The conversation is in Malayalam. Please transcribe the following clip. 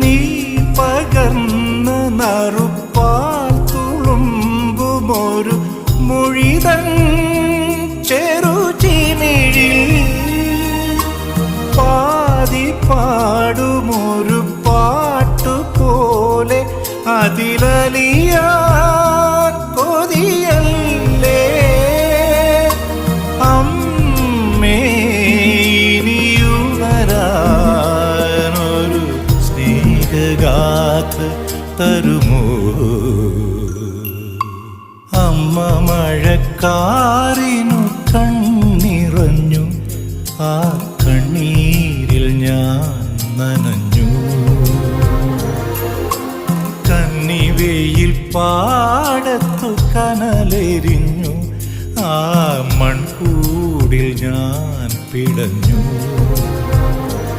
നീ പകർന്ന നറുപ്പാൽ തുളുമ്പുമൊരു മൊഴിതൻ ചെറുചിമിഴിൽ പാതി പാടുമൊരു പാട്ടുപോലെ അതിലലിയാൻ കൊതിയല്ലേ അമ്മേ ഇനിയുണരാനൊരു സ്നേഹഗാഥ തരുമോ അമ്മ മഴക്കാറിനു കണ്ണിറഞ്ഞു ആ കണ്ണീരിൽ ഞാൻ നനഞ്ഞു കന്നിവെയിൽ പാടത്തു കനലെരിഞ്ഞു ആ മൺകൂടിൽ ഞാൻ പിടഞ്ഞു